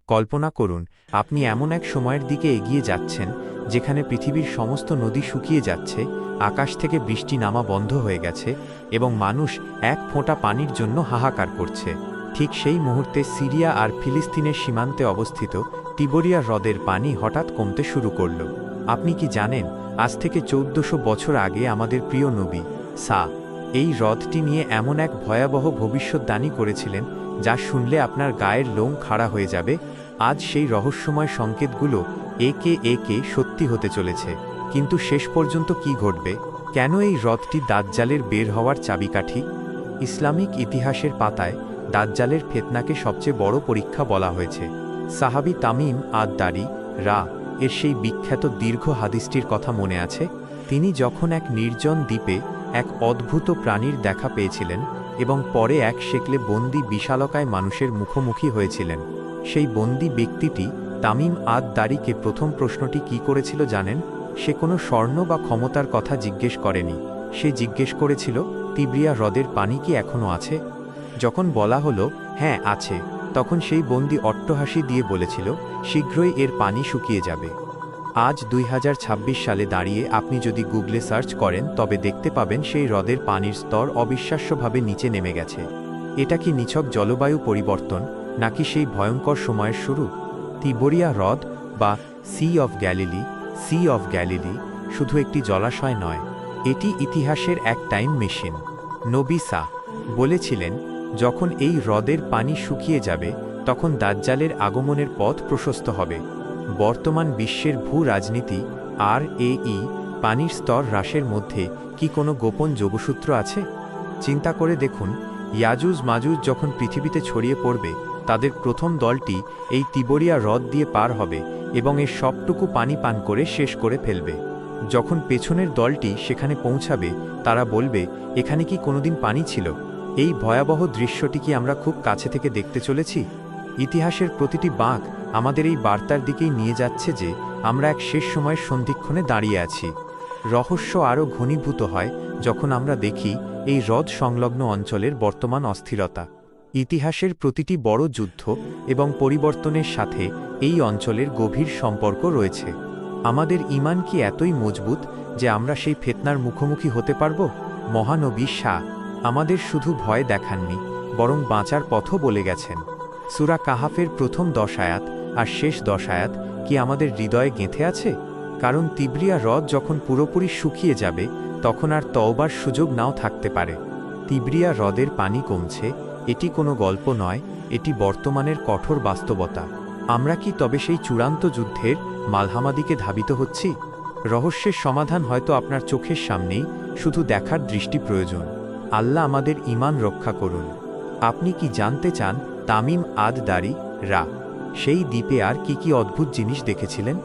কল্পনা করুন, আপনি এমন এক সময়ের দিকে এগিয়ে যাচ্ছেন যেখানে পৃথিবীর সমস্ত নদী শুকিয়ে যাচ্ছে, আকাশ থেকে বৃষ্টি নামা বন্ধ হয়ে গেছে এবং মানুষ এক ফোঁটা পানির জন্য হাহাকার করছে। ঠিক সেই মুহূর্তে সিরিয়া আর ফিলিস্তিনের সীমান্তে অবস্থিত তিবরিয়া হ্রদের পানি হঠাৎ কমতে শুরু করল। আপনি কি জানেন, আজ থেকে 1400 বছর আগে আমাদের প্রিয় নবী সা এই হ্রদটি নিয়ে এমন এক ভয়াবহ ভবিষ্যদ্বাণী করেছিলেন যা শুনলে আপনার গায়ের লোম খাড়া হয়ে যাবে। আজ সেই রহস্যময় সংকেতগুলো একে একে সত্যি হতে চলেছে। কিন্তু শেষ পর্যন্ত কি ঘটবে? কেন এই হ্রদটি দাজ্জালের বের হওয়ার চাবিকাঠি? ইসলামিক ইতিহাসের পাতায় দাজ্জালের ফিতনাকে সবচেয়ে বড় পরীক্ষা বলা হয়েছে। সাহাবী তামিম আদ-দারি রা এর সেই বিখ্যাত দীর্ঘ হাদিসটির কথা মনে আছে? তিনি যখন এক নির্জন দ্বীপে এক অদ্ভুত প্রাণীর দেখা পেয়েছিলেন এবং পরে এক শেকলে বন্দী বিশালকায় মানুষের মুখোমুখি হয়েছিলেন, সেই বন্দী ব্যক্তিটি তামিম আদ-দারিকে প্রথম প্রশ্নটি কি করেছিল জানেন? সে কোনো স্বর্ণ বা ক্ষমতার কথা জিজ্ঞেস করেনি। সে জিজ্ঞেস করেছিল, তিবরিয়া হ্রদের পানি কি এখনও আছে? যখন বলা হলো হ্যাঁ আছে, তখন সেই বন্দী অট্টহাসি দিয়ে বলেছিল, শীঘ্রই এর পানি শুকিয়ে যাবে। আজ 2026 সালে দাঁড়িয়ে আপনি যদি গুগলে সার্চ করেন তবে দেখতে পাবেন সেই হ্রদের পানির স্তর অবিশ্বাস্যভাবে নিচে নেমে গেছে। এটা কি নিছক জলবায়ু পরিবর্তন, নাকি সেই ভয়ঙ্কর সময়ের শুরু? তিবরিয়া হ্রদ বা সি অফ গ্যালিলি শুধু একটি জলাশয় নয়, এটি ইতিহাসের এক টাইম মেশিন। নবী সা বলেছিলেন, যখন এই হ্রদের পানি শুকিয়ে যাবে তখন দাজ্জালের আগমনের পথ প্রশস্ত হবে। বর্তমান বিশ্বের ভূ রাজনীতি আর পানির স্তর হ্রাসের মধ্যে কি কোনো গোপন যোগসূত্র আছে? চিন্তা করে দেখুন, ইয়াজুজ মাজুজ যখন পৃথিবীতে ছড়িয়ে পড়বে, তাদের প্রথম দলটি এই তিবরিয়া হ্রদ দিয়ে পার হবে এবং এর সবটুকু পানি পান করে শেষ করে ফেলবে। যখন পেছনের দলটি সেখানে পৌঁছাবে, তারা বলবে, এখানে কি কোনোদিন পানি ছিল? এই ভয়াবহ দৃশ্যটি কি আমরা খুব কাছে থেকে দেখতে চলেছি? ইতিহাসের প্রতিটি বাঁক আমাদের এই বার্তার দিকেই নিয়ে যাচ্ছে যে আমরা এক শেষ সময়ের সন্ধিক্ষণে দাঁড়িয়ে আছি। রহস্য আরও ঘনীভূত হয় যখন আমরা দেখি এই হ্রদ সংলগ্ন অঞ্চলের বর্তমান অস্থিরতা। ইতিহাসের প্রতিটি বড় যুদ্ধ এবং পরিবর্তনের সাথে এই অঞ্চলের গভীর সম্পর্ক রয়েছে। আমাদের ঈমান কি এতই মজবুত যে আমরা সেই ফিতনার মুখোমুখি হতে পারব? মহানবী শাহ আমাদের শুধু ভয় দেখাননি, বরং বাঁচার পথও বলে গেছেন। সূরা কাহাফের প্রথম 10 আয়াত আর শেষ 10 আয়াত কি আমাদের হৃদয়ে গেঁথে আছে? কারণ তিবরিয়া হ্রদ যখন পুরোপুরি শুকিয়ে যাবে, তখন আর তওবার সুযোগ নাও থাকতে পারে। তিবরিয়া হ্রদের পানি কমছে, এটি কোনো গল্প নয়, এটি বর্তমানের কঠোর বাস্তবতা। আমরা কি তবে সেই চূড়ান্ত যুদ্ধের মালহামাদিকে ধাবিত হচ্ছি? রহস্যের সমাধান হয়তো আপনার চোখের সামনেই, শুধু দেখার দৃষ্টি প্রয়োজন। আল্লাহ আমাদের ঈমান রক্ষা করুন। আপনি কি জানতে চান তামিম আদ-দারি রা সেই দ্বীপে আর কি অদ্ভুত জিনিস দেখেছিলেন?